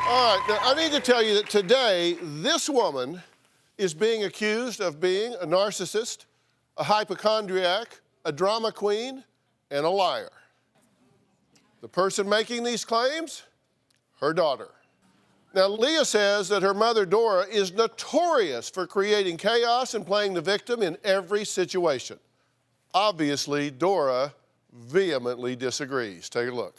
All right, now I need to tell you that today, this woman is being accused of being a narcissist, a hypochondriac, a drama queen, and a liar. The person making these claims, her daughter. Now, Leah says that her mother, Dora, is notorious for creating chaos and playing the victim in every situation. Obviously, Dora vehemently disagrees. Take a look.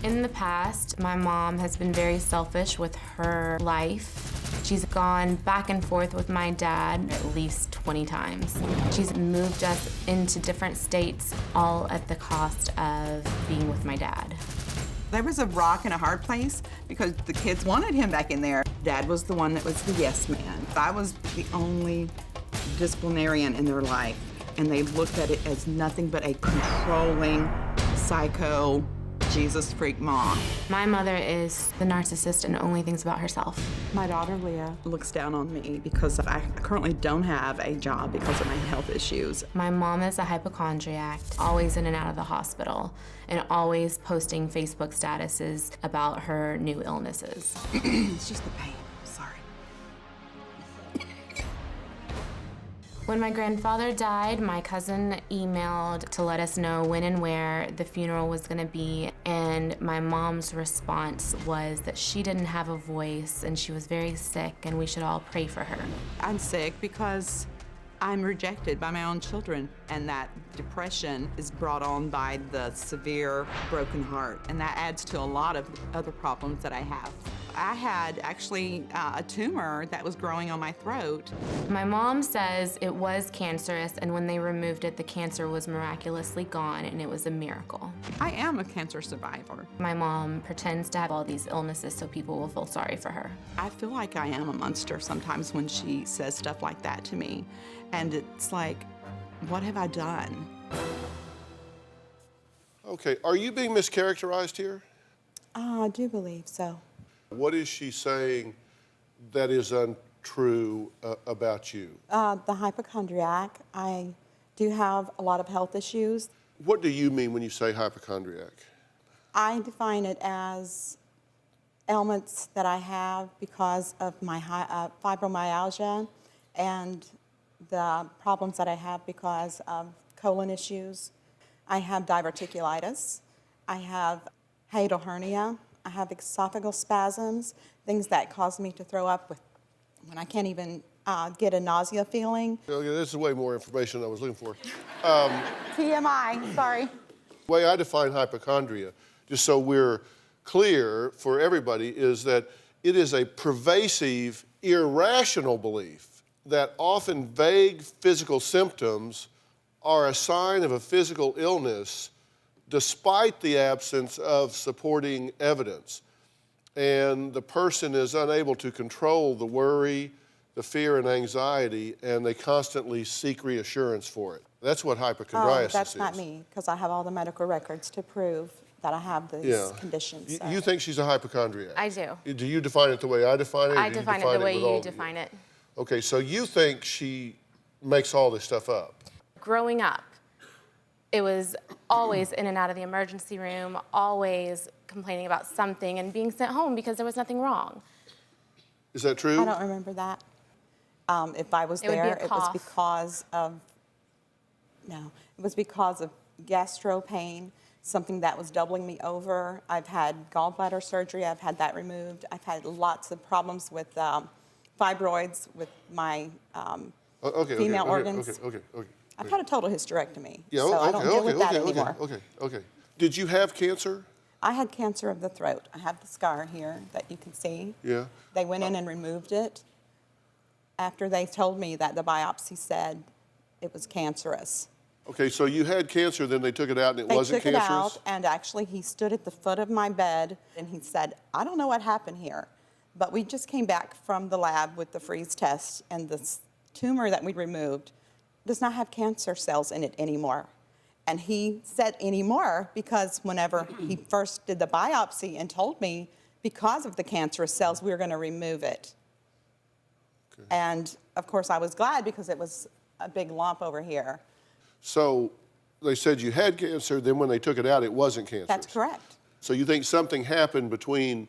In the past, my mom has been very selfish with her life. She's gone back and forth with my dad at least 20 times. She's moved us into different states, all at the cost of being with my dad. There was a rock and a hard place because the kids wanted him back in there. Dad was the one that was the yes man. I was the only disciplinarian in their life, and they looked at it as nothing but a controlling, psycho, Jesus freak mom. My mother is the narcissist and only thinks about herself. My daughter, Leah, looks down on me because I currently don't have a job because of my health issues. My mom is a hypochondriac, always in and out of the hospital, and always posting Facebook statuses about her new illnesses. It's just the pain. Sorry. When my grandfather died, my cousin emailed to let us know when and where the funeral was gonna be, and my mom's response was that she didn't have a voice and she was very sick and we should all pray for her. I'm sick because I'm rejected by my own children, and that depression is brought on by the severe broken heart, and that adds to a lot of other problems that I have. I had actually a tumor that was growing on my throat. My mom says it was cancerous, and when they removed it, the cancer was miraculously gone, and it was a miracle. I am a cancer survivor. My mom pretends to have all these illnesses so people will feel sorry for her. I feel like I am a monster sometimes when she says stuff like that to me. And it's like, what have I done? Okay, are you being mischaracterized here? I do believe so. What is she saying that is untrue about you? The hypochondriac, I do have a lot of health issues. What do you mean when you say hypochondriac? I define it as ailments that I have because of my fibromyalgia and the problems that I have because of colon issues. I have diverticulitis. I have hiatal hernia. I have esophageal spasms, things that cause me to throw up when I can't even get a nausea feeling. Okay, this is way more information than I was looking for. TMI, sorry. The way I define hypochondria, just so we're clear for everybody, is that it is a pervasive, irrational belief that often vague physical symptoms are a sign of a physical illness despite the absence of supporting evidence. And the person is unable to control the worry, the fear and anxiety, and they constantly seek reassurance for it. That's what hypochondriasis is. That's not me, because I have all the medical records to prove that I have these conditions. So. You think she's a hypochondriac? I do. Do you define it the way I define it? I define it the way you define it. Okay, so you think she makes all this stuff up? Growing up, it was always in and out of the emergency room, always complaining about something and being sent home because there was nothing wrong. Is that true? I don't remember that. If I was there, it was because of, no, it was because of gastro pain, something that was doubling me over. I've had gallbladder surgery, I've had that removed. I've had lots of problems with fibroids with my female organs. Okay. I've had a total hysterectomy, Yeah, so I don't deal with that anymore. Okay. Did you have cancer? I had cancer of the throat. I have the scar here that you can see. Yeah. They went in and removed it after they told me that the biopsy said it was cancerous. Okay, so you had cancer, then they took it out and it wasn't cancerous? They took it out, and actually he stood at the foot of my bed and he said, I don't know what happened here, but we just came back from the lab with the freeze test, and this tumor that we removed does not have cancer cells in it anymore. And he said anymore because whenever he first did the biopsy and told me because of the cancerous cells, we were going to remove it. Okay. And of course I was glad because it was a big lump over here. So they said you had cancer, then when they took it out, it wasn't cancer. That's correct. So you think something happened between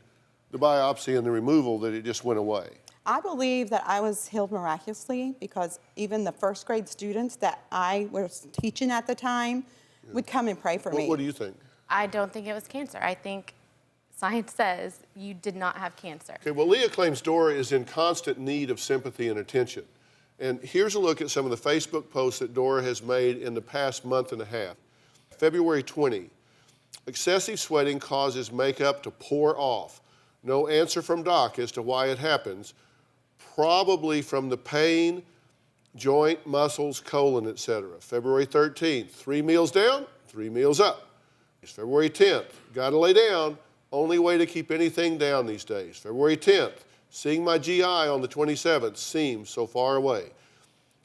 the biopsy and the removal that it just went away? I believe that I was healed miraculously because even the first grade students that I was teaching at the time would come and pray for me. What do you think? I don't think it was cancer. I think science says you did not have cancer. Okay, well, Leah claims Dora is in constant need of sympathy and attention. And here's a look at some of the Facebook posts that Dora has made in the past month and a half. February 20, excessive sweating causes makeup to pour off. No answer from doc as to why it happens. Probably from the pain, joint, muscles, colon, etc. February 13th, 3 meals down, 3 meals up. It's February 10th, gotta lay down, only way to keep anything down these days. February 10th, seeing my GI on the 27th seems so far away.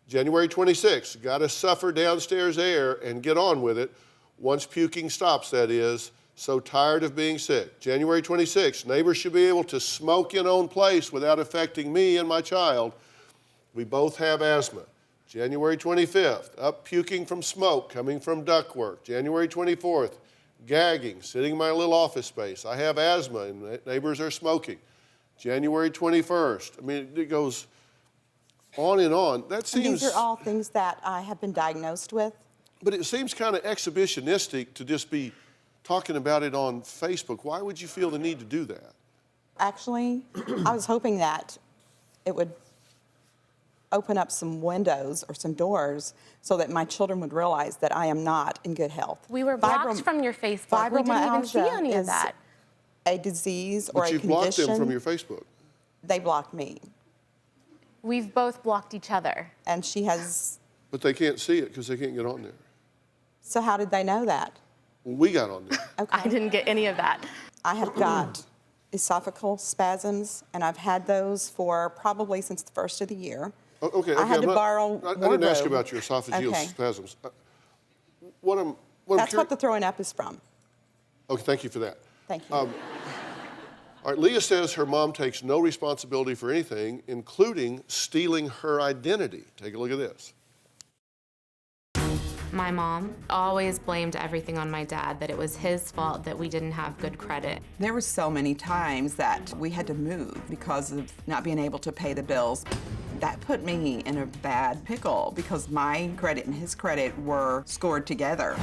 January 26th, gotta suffer downstairs air and get on with it. Once puking stops, that is. So tired of being sick. January 26th, neighbors should be able to smoke in own place without affecting me and my child. We both have asthma. January 25th, up puking from smoke coming from ductwork. January 24th, gagging, sitting in my little office space. I have asthma and neighbors are smoking. January 21st, I mean, it goes on and on. That seems... And these are all things that I have been diagnosed with. But it seems kind of exhibitionistic to just be talking about it on Facebook. Why would you feel the need to do that? Actually, I was hoping that it would open up some windows or some doors so that my children would realize that I am not in good health. We were blocked from your Facebook. We didn't even see any of that. A disease or a condition. But you blocked them from your Facebook. They blocked me. We've both blocked each other. And she has... But they can't see it because they can't get on there. So how did they know that? Well, we got on there. Okay. I didn't get any of that. I have got esophageal spasms, and I've had those for probably since the first of the year. Okay, I had to borrow I didn't ask wardrobe. about your esophageal Okay. spasms. That's what the throwing up is from. Okay, thank you for that. Thank you. All right, Leah says her mom takes no responsibility for anything, including stealing her identity. Take a look at this. My mom always blamed everything on my dad, that it was his fault that we didn't have good credit. There were so many times that we had to move because of not being able to pay the bills. That put me in a bad pickle because my credit and his credit were scored together.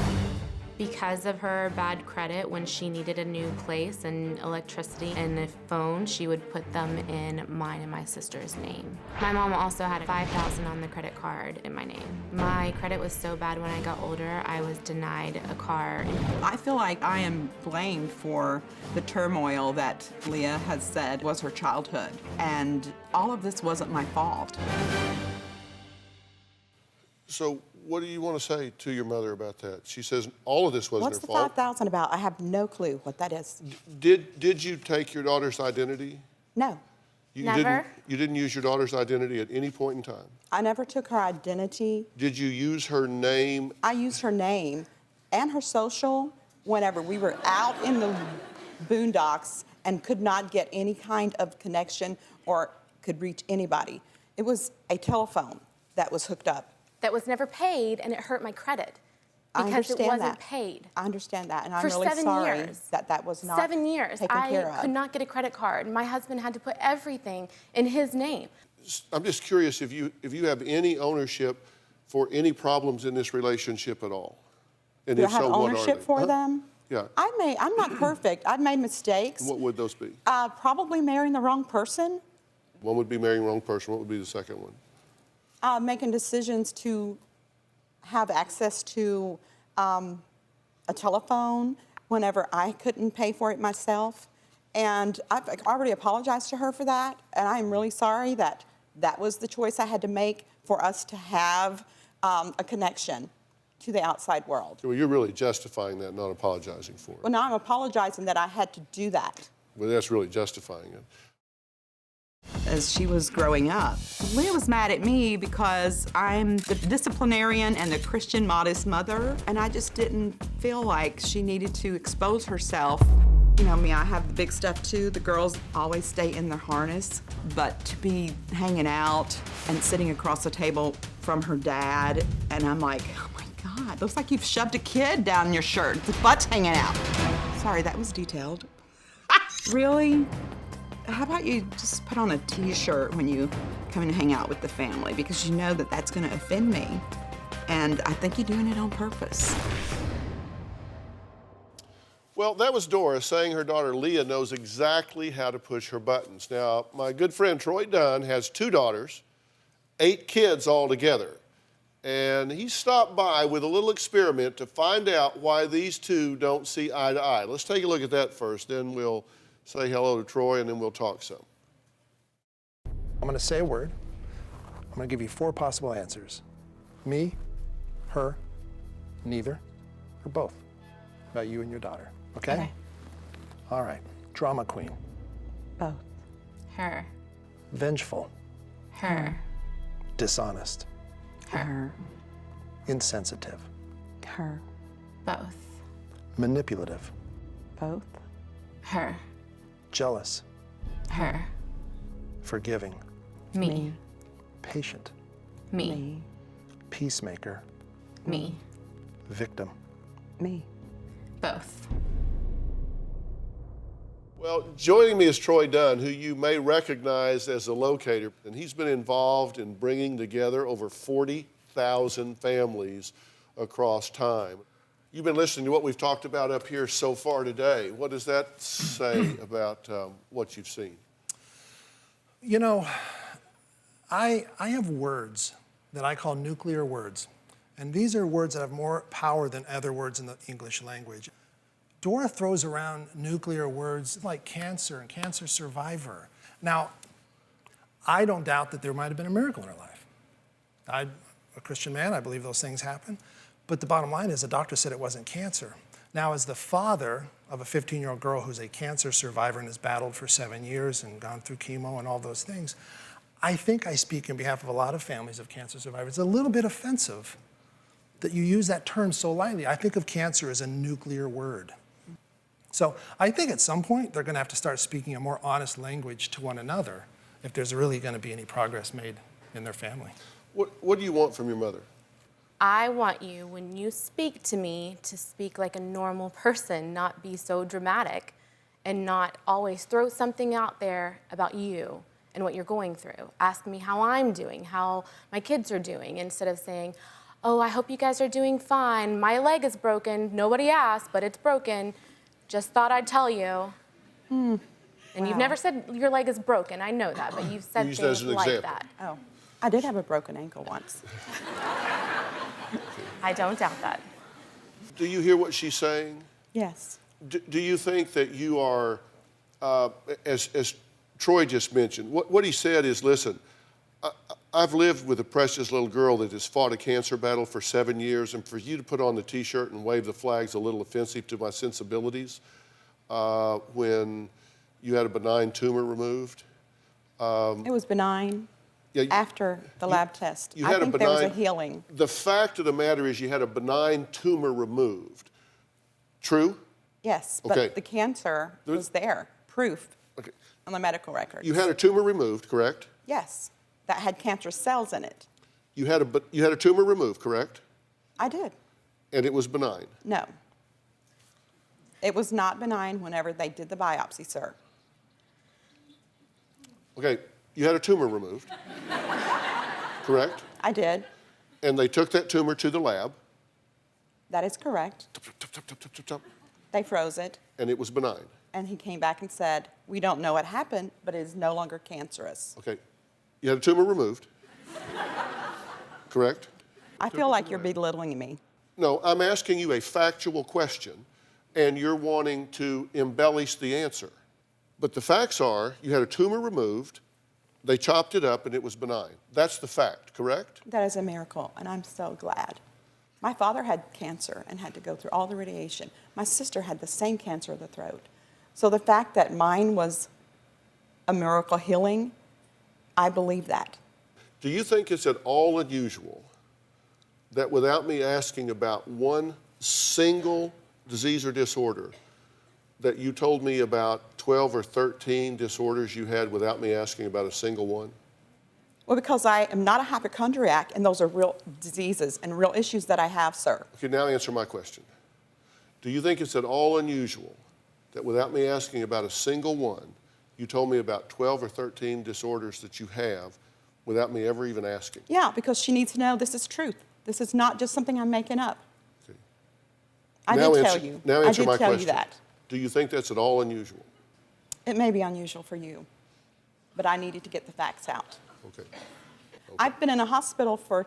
Because of her bad credit, when she needed a new place and electricity and a phone, she would put them in mine and my sister's name. My mom also had $5,000 on the credit card in my name. My credit was so bad when I got older, I was denied a car. I feel like I am blamed for the turmoil that Leah has said was her childhood, and all of this wasn't my fault. So what do you want to say to your mother about that? She says all of this wasn't What's her the fault. 5,000 about? I have no clue what that is. Did you take your daughter's identity? No. Never. You didn't use your daughter's identity at any point in time? I never took her identity. Did you use her name? I used her name and her social whenever we were out in the boondocks and could not get any kind of connection or could reach anybody. It was a telephone that was hooked up. That was never paid, and it hurt my credit because it wasn't paid. I understand that, and I'm For really 7 sorry years. that was not 7 years. taken care I of. could not get a credit card. My husband had to put everything in his name. I'm just curious if you have any ownership for any problems in this relationship at all. And Do I if have so, what are ownership they? for Huh? them? Yeah. I'm not perfect. I've made mistakes. What would those be? Probably marrying the wrong person, One would be marrying the wrong person. What would be the second one? making decisions to have access to a telephone whenever I couldn't pay for it myself. And I've already apologized to her for that, and I am really sorry that that was the choice I had to make for us to have a connection to the outside world. Well, you're really justifying that, not apologizing for it. Well, now I'm apologizing that I had to do that. Well, that's really justifying it. As she was growing up, Leah was mad at me because I'm the disciplinarian and the Christian modest mother, and I just didn't feel like she needed to expose herself. You know me, I have the big stuff too. The girls always stay in their harness, but to be hanging out and sitting across the table from her dad, and I'm like, oh my God, looks like you've shoved a kid down your shirt. The butt's hanging out. Sorry, that was detailed. Really? How about you just put on a t-shirt when you come and hang out with the family, because you know that that's going to offend me. And I think you're doing it on purpose. Well, that was Dora saying her daughter Leah knows exactly how to push her buttons. Now, my good friend Troy Dunn has 2 daughters, 8 kids altogether. And he stopped by with a little experiment to find out why these 2 don't see eye to eye. Let's take a look at that first, then we'll say hello to Troy, and then we'll talk some. I'm going to say a word. I'm going to give you 4 possible answers. Me, her, neither, or both. About you and your daughter. Okay? Okay. All right. Drama queen. Both. Her. Vengeful. Her. Dishonest. Her. Insensitive. Her. Both. Manipulative. Both. Her. Jealous. Her. Forgiving. Me. Patient. Me. Peacemaker. Me. Victim. Me. Both. Well, joining me is Troy Dunn, who you may recognize as a locator, and he's been involved in bringing together over 40,000 families across time. You've been listening to what we've talked about up here so far today. What does that say about what you've seen? You know, I have words that I call nuclear words. And these are words that have more power than other words in the English language. Dora throws around nuclear words like cancer and cancer survivor. Now, I don't doubt that there might have been a miracle in her life. I'm a Christian man, I believe those things happen. But the bottom line is the doctor said it wasn't cancer. Now, as the father of a 15-year-old girl who's a cancer survivor and has battled for 7 years and gone through chemo and all those things, I think I speak on behalf of a lot of families of cancer survivors. It's a little bit offensive that you use that term so lightly. I think of cancer as a nuclear word. So I think at some point they're going to have to start speaking a more honest language to one another if there's really going to be any progress made in their family. What do you want from your mother? I want you, when you speak to me, to speak like a normal person, not be so dramatic, and not always throw something out there about you and what you're going through. Ask me how I'm doing, how my kids are doing, instead of saying, oh, I hope you guys are doing fine. My leg is broken. Nobody asked, but it's broken. Just thought I'd tell you. And you've never said your leg is broken. I know that, but you've said Used as things an like example. that. Oh, I did have a broken ankle once. I don't doubt that. Do you hear what she's saying? Yes. Do you think that you are, as Troy just mentioned, what he said is, listen, I've lived with a precious little girl that has fought a cancer battle for 7 years, and for you to put on the T-shirt and wave the flag's a little offensive to my sensibilities when you had a benign tumor removed. It was benign after the lab test. You I had think there was a healing. The fact of the matter is you had a benign tumor removed. True? Yes, Okay. but the cancer was there, proof Okay. on the medical records. You had a tumor removed, correct? Yes, that had cancer cells in it. You had a tumor removed, correct? I did. And it was benign. No. It was not benign whenever they did the biopsy, sir. Okay, you had a tumor removed, correct? I did. And they took that tumor to the lab. That is correct. They froze it, And it was benign. and he came back and said, we don't know what happened, but it is no longer cancerous. Okay, you had a tumor removed, correct? I feel like you're belittling me. No, I'm asking you a factual question, and you're wanting to embellish the answer. But the facts are, you had a tumor removed, they chopped it up, and it was benign. That's the fact, correct? That is a miracle, and I'm so glad. My father had cancer and had to go through all the radiation. My sister had the same cancer of the throat. So the fact that mine was a miracle healing, I believe that. Do you think it's at all unusual that without me asking about one single disease or disorder, that you told me about 12 or 13 disorders you had without me asking about a single one? Well, because I am not a hypochondriac, and those are real diseases and real issues that I have, sir. Okay, now answer my question. Do you think it's at all unusual that without me asking about a single one, you told me about 12 or 13 disorders that you have without me ever even asking? Yeah, because she needs to know this is truth. This is not just something I'm making up. Okay. I did tell you. Now answer my I did tell question. you that. Do you think that's at all unusual? It may be unusual for you, but I needed to get the facts out. Okay. I've been in a hospital for,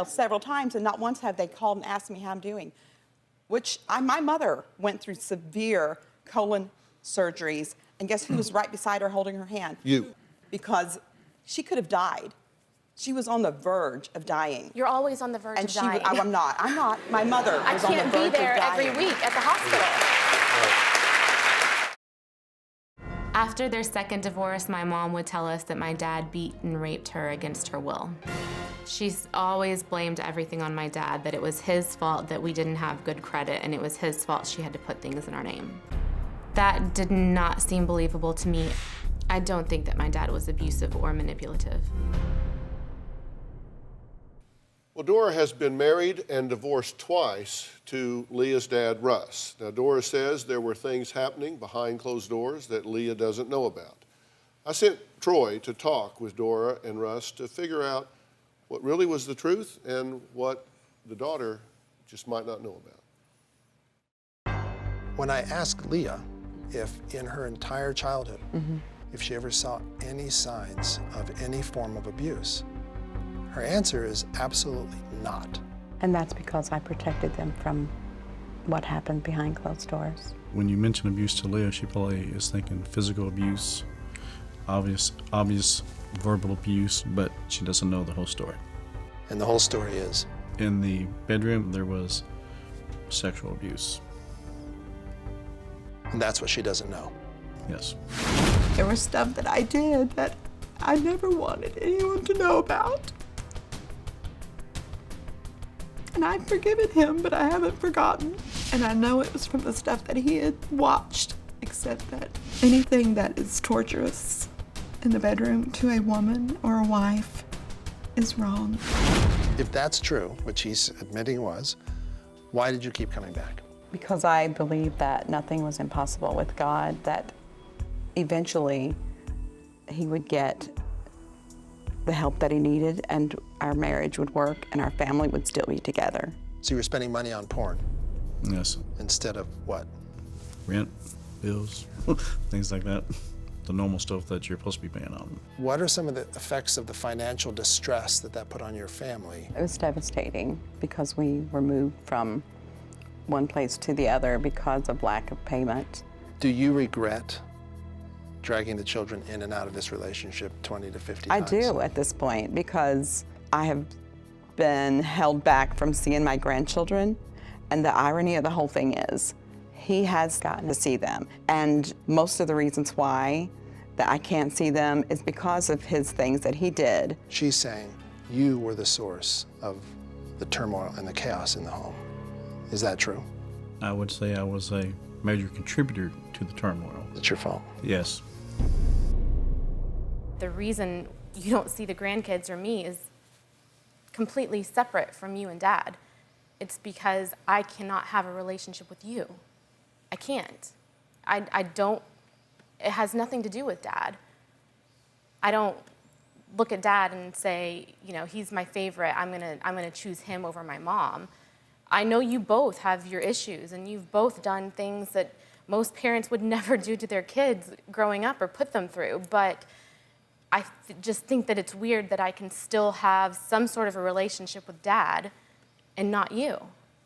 several times, and not once have they called and asked me how I'm doing. My mother went through severe colon surgeries, and guess who was right beside her holding her hand? You. Because she could have died. She was on the verge of dying. You're always on the verge of dying. I'm not. My mother was on the verge of dying. I can't be there every week at the hospital. After their second divorce, my mom would tell us that my dad beat and raped her against her will. She's always blamed everything on my dad, that it was his fault that we didn't have good credit, and it was his fault she had to put things in our name. That did not seem believable to me. I don't think that my dad was abusive or manipulative. Well, Dora has been married and divorced twice to Leah's dad, Russ. Now, Dora says there were things happening behind closed doors that Leah doesn't know about. I sent Troy to talk with Dora and Russ to figure out what really was the truth and what the daughter just might not know about. When I asked Leah if in her entire childhood, if she ever saw any signs of any form of abuse, her answer is absolutely not. And that's because I protected them from what happened behind closed doors. When you mention abuse to Leah, she probably is thinking physical abuse, obvious verbal abuse, but she doesn't know the whole story. And the whole story is? In the bedroom, there was sexual abuse. And that's what she doesn't know. Yes. There was stuff that I did that I never wanted anyone to know about. And I've forgiven him, but I haven't forgotten. And I know it was from the stuff that he had watched, except that anything that is torturous in the bedroom to a woman or a wife is wrong. If that's true, which he's admitting was, why did you keep coming back? Because I believe that nothing was impossible with God, that eventually he would get the help that he needed and our marriage would work and our family would still be together. So you were spending money on porn? Yes. Instead of what? Rent, bills, things like that. The normal stuff that you're supposed to be paying on. What are some of the effects of the financial distress that put on your family? It was devastating because we were moved from one place to the other because of lack of payment. Do you regret dragging the children in and out of this relationship 20 to 50 times? I do at this point because I have been held back from seeing my grandchildren, and the irony of the whole thing is he has gotten to see them, and most of the reasons why that I can't see them is because of his things that he did. She's saying you were the source of the turmoil and the chaos in the home. Is that true? I would say I was a major contributor to the turmoil. It's your fault. Yes. The reason you don't see the grandkids or me is completely separate from you and Dad. It's because I cannot have a relationship with you. I can't. I don't, it has nothing to do with Dad. I don't look at Dad and say, he's my favorite, I'm gonna choose him over my mom. I know you both have your issues, and you've both done things that most parents would never do to their kids growing up or put them through, but I just think that it's weird that I can still have some sort of a relationship with Dad and not you.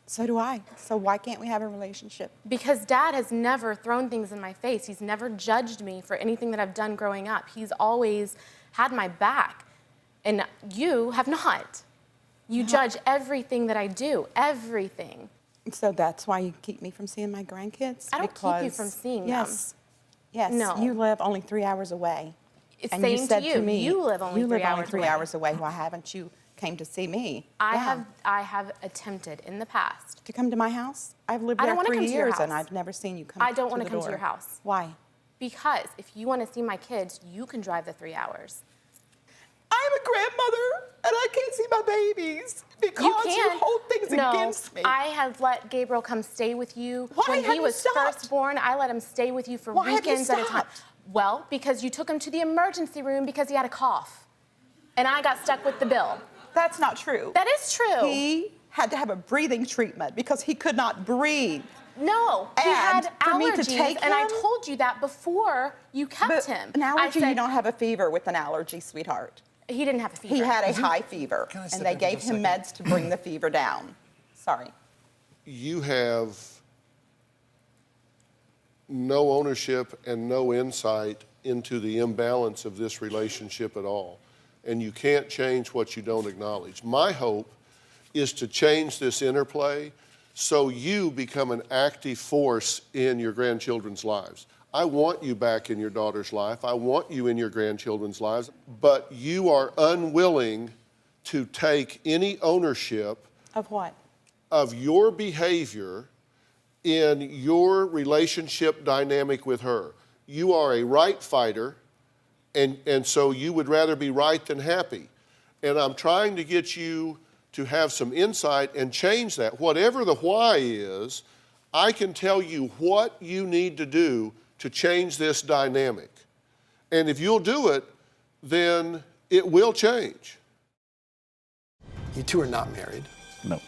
So do I. So why can't we have a relationship? Because Dad has never thrown things in my face. He's never judged me for anything that I've done growing up. He's always had my back, and you have not. You judge everything that I do, everything. So that's why you keep me from seeing my grandkids? I don't keep you from seeing them. Yes. No. You live only 3 hours away. It's And same you said to you. to me, You live only 3 hours three away. hours away. Why haven't you came to see me? I Yeah. have attempted in the past. To come to my house? I've lived I there don't wanna 3 come to your years and house. I've never seen you come I don't want wanna come to your house. Why? Because if you want to see my kids, you can drive the 3 hours. I'm a grandmother. I can't see my babies because you hold things against me. I have let Gabriel come stay with you. Why when have he you was stopped? first born, I let him stay with you for Why have you weekends at a time. stopped? Well, because you took him to the emergency room because he had a cough. And I got stuck with the bill. That's not true. That is true. He had to have a breathing treatment because he could not breathe. No, he And had for me to allergies, take and I him? told you that before you kept But him. an allergy, I said, you don't have a fever with an allergy, sweetheart. He didn't have a fever. He had a high fever, Can I step and they in for gave just a him second? meds to bring the fever down. Sorry. You have no ownership and no insight into the imbalance of this relationship at all. And you can't change what you don't acknowledge. My hope is to change this interplay so you become an active force in your grandchildren's lives. I want you back in your daughter's life. I want you in your grandchildren's lives. But you are unwilling to take any ownership Of what? of your behavior in your relationship dynamic with her. You are a right fighter, and so you would rather be right than happy. And I'm trying to get you to have some insight and change that. Whatever the why is, I can tell you what you need to do to change this dynamic. And if you'll do it, then it will change. You two are not married. No.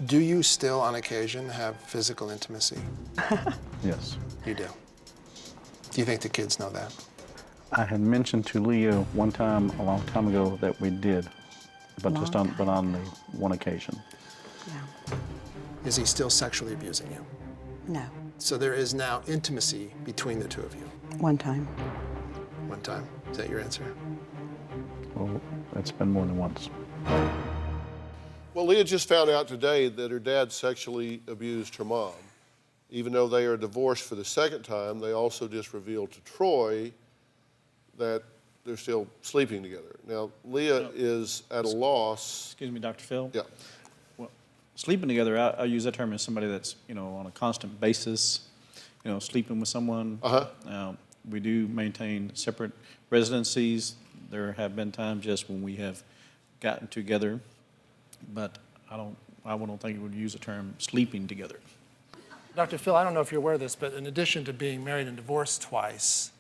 Do you still, on occasion, have physical intimacy? Yes. You do. Do you think the kids know that? I had mentioned to Leah one time, a long time ago, that we did, but but on the one occasion. No. Is he still sexually abusing you? No. So there is now intimacy between the two of you. One time. One time. Is that your answer? Well, it's been more than once. Well, Leah just found out today that her dad sexually abused her mom. Even though they are divorced for the second time, they also just revealed to Troy that they're still sleeping together. Now, Leah is at a loss. Excuse me, Dr. Phil? Yeah. Well, sleeping together, I use that term as somebody that's, on a constant basis, sleeping with someone. We do maintain separate residencies. There have been times just when we have gotten together, but I don't think we would use the term sleeping together. Dr. Phil, I don't know if you're aware of this, but in addition to being married and divorced twice,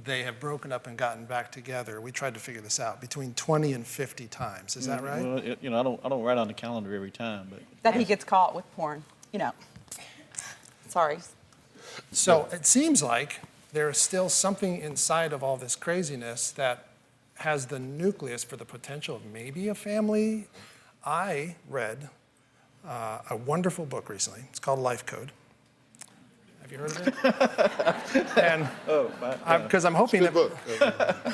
they have broken up and gotten back together. We tried to figure this out, between 20 and 50 times. Is that right? Well, I don't write on the calendar every time, but That he gets caught with porn, Sorry. So it seems like there is still something inside of all this craziness that has the nucleus for the potential of maybe a family. I read a wonderful book recently. It's called Life Code. Have you heard of it? And because I'm hoping Good book.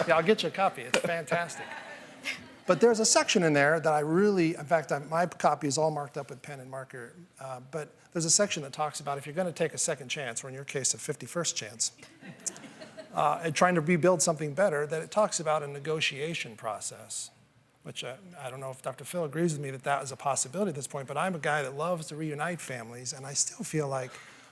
yeah, I'll get you a copy. It's fantastic. But there's a section in there that I really, in fact, my copy is all marked up with pen and marker. But there's a section that talks about if you're going to take a second chance, or in your case, a 51st chance, and trying to rebuild something better, that it talks about a negotiation process, which I don't know if Dr. Phil agrees with me that that is a possibility at this point, but I'm a guy that loves to reunite families, and I still feel like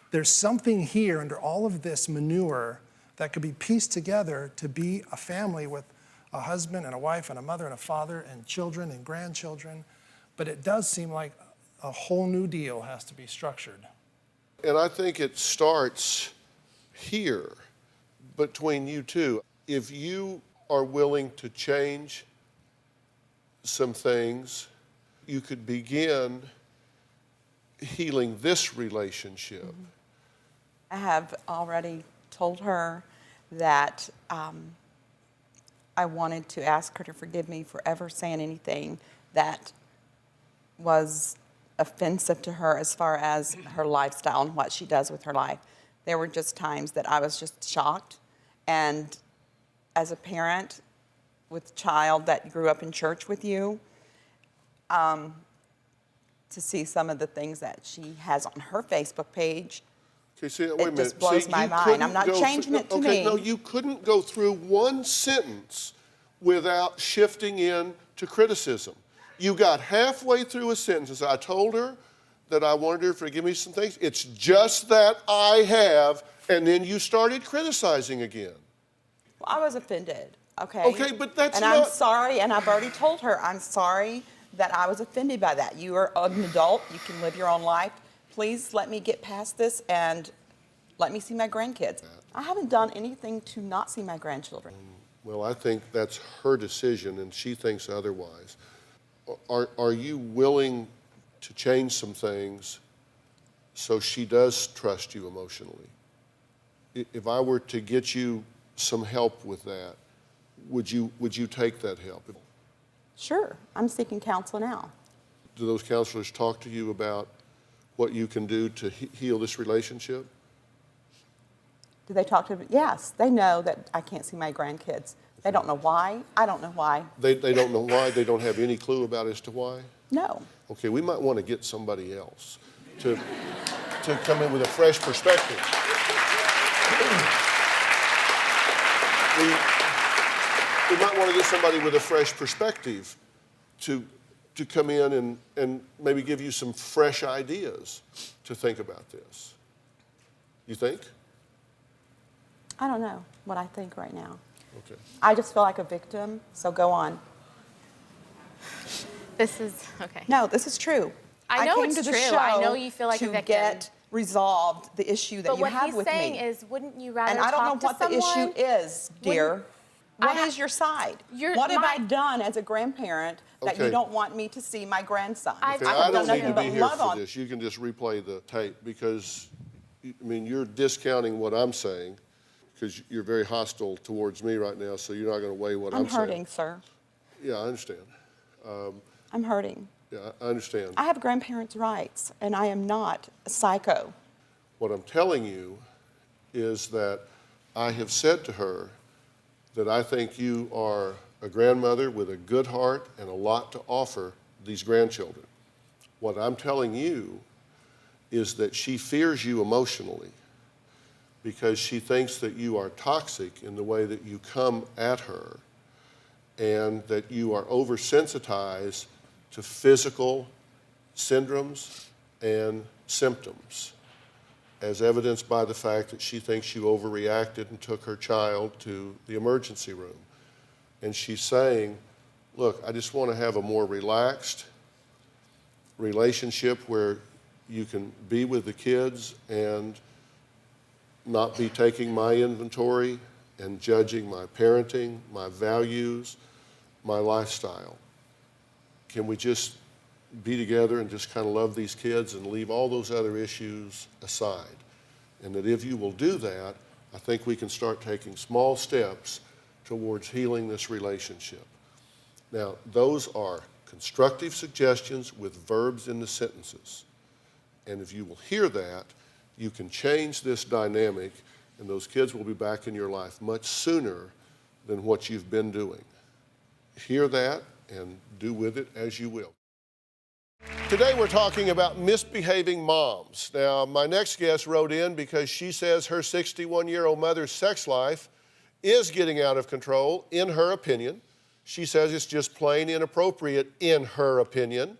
there's something here under all of this manure that could be pieced together to be a family with a husband and a wife and a mother and a father and children and grandchildren. But it does seem like a whole new deal has to be structured. And I think it starts here between you two. If you are willing to change some things, you could begin healing this relationship. Mm-hmm. I have already told her that I wanted to ask her to forgive me for ever saying anything that was offensive to her as far as her lifestyle and what she does with her life. There were just times that I was just shocked. And as a parent with a child that grew up in church with you, to see some of the things that she has on her Facebook page, Okay, see, wait a minute. just blows my mind. I'm not changing it to me. No, you couldn't go through one sentence without shifting in to criticism. You got halfway through a sentence and said, I told her that I wanted her to forgive me some things. It's just that I have, and then you started criticizing again. Well, I was offended. Okay? Okay, but that's and not... I'm sorry, and I've already told her, I'm sorry that I was offended by that. You are an adult. You can live your own life. Please let me get past this and let me see my grandkids. I haven't done anything to not see my grandchildren. Well, I think that's her decision, and she thinks otherwise. Are you willing to change some things so she does trust you emotionally? If I were to get you some help with that, would you take that help? Sure, I'm seeking counsel now. Do those counselors talk to you about what you can do to heal this relationship? Do they talk to me? Yes, they know that I can't see my grandkids. They don't know why. I don't know why. They don't know why? They don't have any clue about as to why? No. Okay, we might want to get somebody else to come in with a fresh perspective. We might want to get somebody with a fresh perspective to come in and maybe give you some fresh ideas to think about this. You think? I don't know what I think right now. Okay. I just feel like a victim, so go on. This is, okay. No, this is true. I know came it's to the true. show I know you feel like a to victim. get resolved the issue that But you what have he's with saying me. is, wouldn't you rather And I don't know talk to what the someone? issue is, dear. What is your side? What have I done as a grandparent that you Okay. don't want me to see my grandson? Okay, I I have don't done need to nothing be but here love for on. this. You can just replay the tape because, I mean, you're discounting what I'm saying because you're very hostile towards me right now, so you're not going to weigh what I'm saying. I'm hurting, sir. Yeah, I understand. I'm hurting. Yeah, I understand. I have grandparents' rights, and I am not a psycho. What I'm telling you is that I have said to her that I think you are a grandmother with a good heart and a lot to offer these grandchildren. What I'm telling you is that she fears you emotionally because she thinks that you are toxic in the way that you come at her and that you are oversensitized to physical syndromes and symptoms, as evidenced by the fact that she thinks you overreacted and took her child to the emergency room. And she's saying, look, I just want to have a more relaxed relationship where you can be with the kids and not be taking my inventory and judging my parenting, my values, my lifestyle. Can we just be together and just kind of love these kids and leave all those other issues aside? And that if you will do that, I think we can start taking small steps towards healing this relationship. Now, those are constructive suggestions with verbs in the sentences. And if you will hear that, you can change this dynamic and those kids will be back in your life much sooner than what you've been doing. Hear that and do with it as you will. Today we're talking about misbehaving moms. Now, my next guest wrote in because she says her 61-year-old mother's sex life is getting out of control, in her opinion. She says it's just plain inappropriate, in her opinion,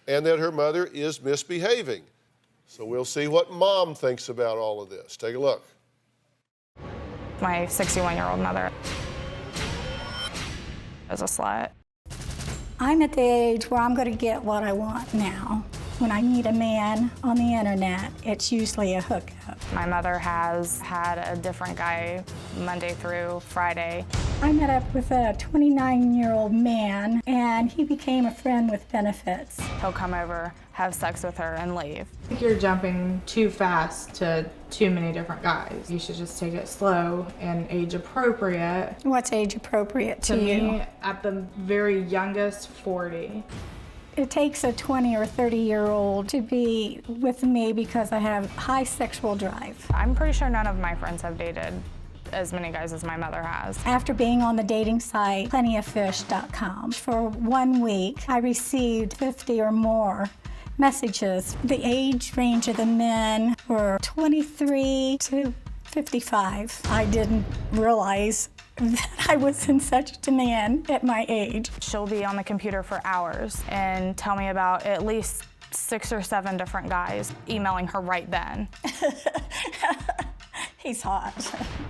and that her mother is misbehaving. So we'll see what mom thinks about all of this. Take a look. My 61-year-old mother is a slut. I'm at the age where I'm going to get what I want now. When I meet a man on the internet, it's usually a hookup. My mother has had a different guy Monday through Friday. I met up with a 29-year-old man, and he became a friend with benefits. He'll come over, have sex with her, and leave. I think you're jumping too fast to too many different guys. You should just take it slow and age appropriate. What's age appropriate to me, you? At the very youngest, 40. It takes a 20 or 30-year-old to be with me because I have high sexual drive. I'm pretty sure none of my friends have dated as many guys as my mother has. After being on the dating site, plentyoffish.com, for 1 week, I received 50 or more messages. The age range of the men were 23 to 55. I didn't realize that I was in such demand at my age. She'll be on the computer for hours and tell me about at least 6 or 7 different guys emailing her right then. He's hot.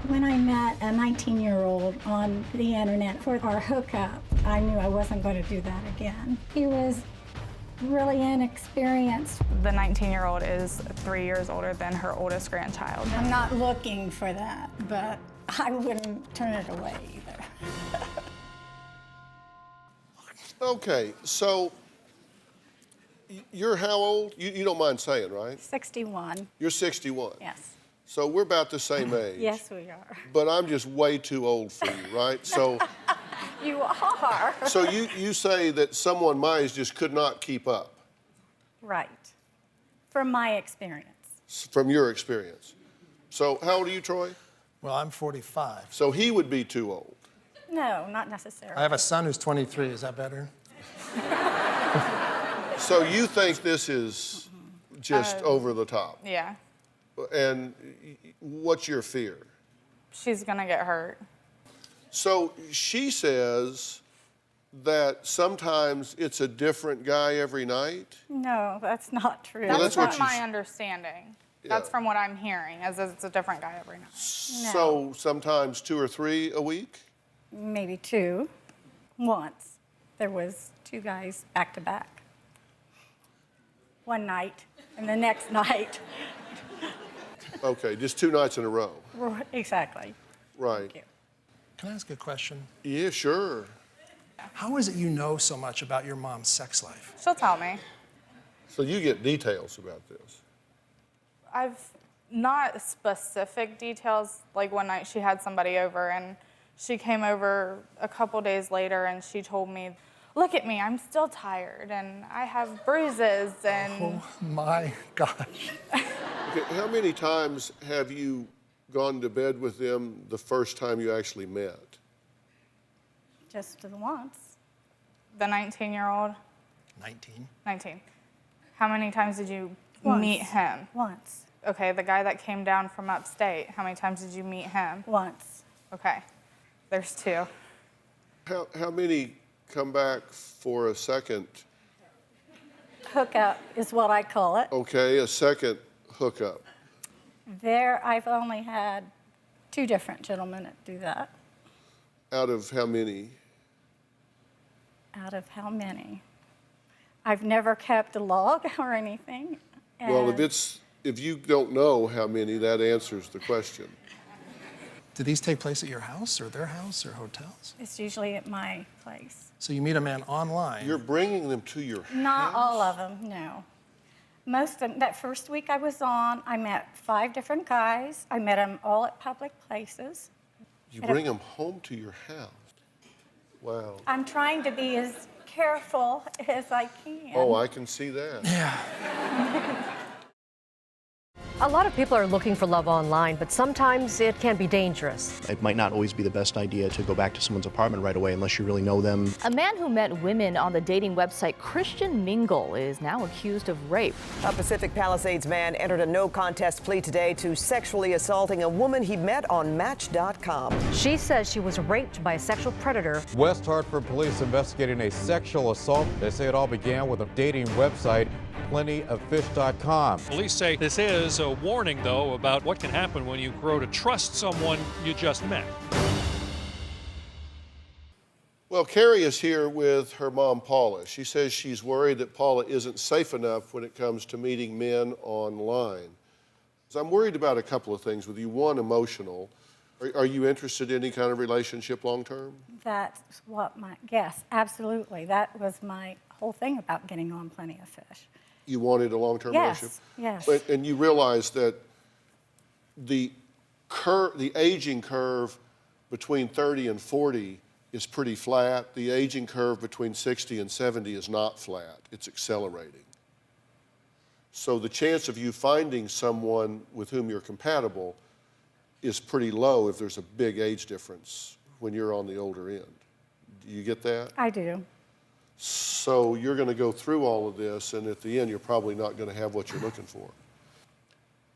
When I met a 19-year-old on the internet for our hookup, I knew I wasn't going to do that again. He was really inexperienced. The 19-year-old is 3 years older than her oldest grandchild. I'm not looking for that, but I wouldn't turn it away either. Okay, so you're how old? You don't mind saying, right? 61. You're 61. Yes. So we're about the same age. Yes, we are. But I'm just way too old for you, right? So You are. so you say that someone my age just could not keep up, Right. From my experience. from your experience. So how old are you, Troy? Well, I'm 45. So he would be too old. No, not necessarily. I have a son who's 23. Is that better? So you think this is just over the top? Yeah. And what's your fear? She's gonna get hurt. So she says that sometimes it's a different guy every night. No, that's not true. Well, That's that's what not my she's- understanding. Yeah. That's from what I'm hearing, is it's a different guy every night. So sometimes 2 or 3 a week? Maybe 2. Once. There was 2 guys back to back. One night, and the next night. Okay, just 2 nights in a row. Exactly. Right. you. Can I ask a question? Yeah, sure. How is it you know so much about your mom's sex life? She'll tell me. So you get details about this. I've not specific details. Like one night she had somebody over and she came over a couple days later and she told me, look at me, I'm still tired and I have bruises and... Oh my gosh. Okay, how many times have you gone to bed with them the first time you actually met? Just the once. The 19-year-old? 19. 19. How many times did you Once. meet him? Once. Okay, the guy that came down from upstate, how many times did you meet him? Once. Okay, there's 2. How many come back for a second? Hookup is what I call it. Okay, a second hookup. There, I've only had 2 different gentlemen that do that. Out of how many? Out of how many? I've never kept a log or anything. Well, and if you don't know how many, that answers the question. Do these take place at your house or their house or hotels? It's usually at my place. So you meet a man online. You're bringing them to your Not house? all of them, no. Most of them, that first week I was on, I met 5 different guys. I met them all at public places. You bring them home to your house? Wow. I'm trying to be as careful as I can. Oh, I can see that. Yeah. A lot of people are looking for love online, but sometimes it can be dangerous. It might not always be the best idea to go back to someone's apartment right away unless you really know them. A man who met women on the dating website Christian Mingle is now accused of rape. A Pacific Palisades man entered a no-contest plea today to sexually assaulting a woman he met on Match.com. She says she was raped by a sexual predator. West Hartford police investigating a sexual assault. They say it all began with a dating website, plentyoffish.com. Police say this is a warning, though, about what can happen when you grow to trust someone you just met. Well, Carrie is here with her mom, Paula. She says she's worried that Paula isn't safe enough when it comes to meeting men online. So I'm worried about a couple of things with you. One, emotional. Are you interested in any kind of relationship long term? That's what yes, absolutely. That was my whole thing about getting on Plenty of Fish. You wanted a long-term relationship? Yes. And you realize that the aging curve between 30 and 40 is pretty flat. The aging curve between 60 and 70 is not flat. It's accelerating. So the chance of you finding someone with whom you're compatible is pretty low if there's a big age difference when you're on the older end. Do you get that? I do. So you're going to go through all of this, and at the end, you're probably not going to have what you're looking for.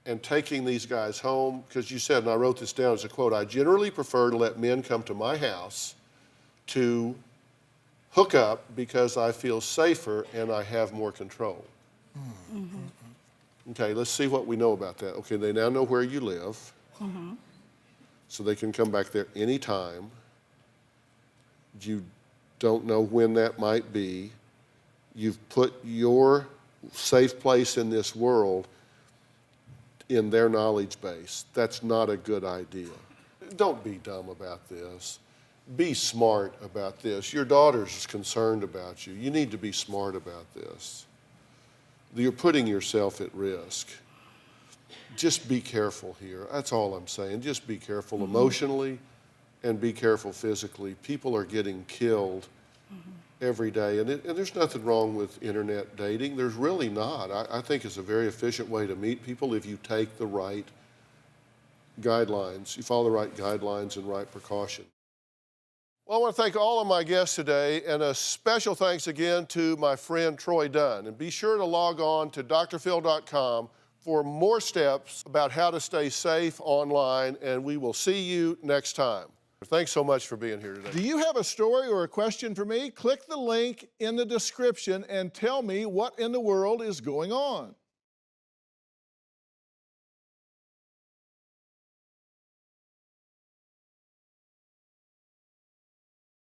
And taking these guys home, because you said, and I wrote this down as a quote, I generally prefer to let men come to my house to hook up because I feel safer and I have more control. Mm-hmm. Okay, let's see what we know about that. Okay, they now know where you live. So they can come back there anytime. You don't know when that might be. You've put your safe place in this world in their knowledge base. That's not a good idea. Don't be dumb about this. Be smart about this. Your daughter's concerned about you. You need to be smart about this. You're putting yourself at risk. Just be careful here. That's all I'm saying. Just be careful emotionally and be careful physically. People are getting killed every day. And there's nothing wrong with internet dating. There's really not. I think it's a very efficient way to meet people if you take the right guidelines. You follow the right guidelines and right precaution. Well, I want to thank all of my guests today, and a special thanks again to my friend Troy Dunn. And be sure to log on to drphil.com for more steps about how to stay safe online, and we will see you next time. Thanks so much for being here today. Do you have a story or a question for me? Click the link in the description and tell me what in the world is going on.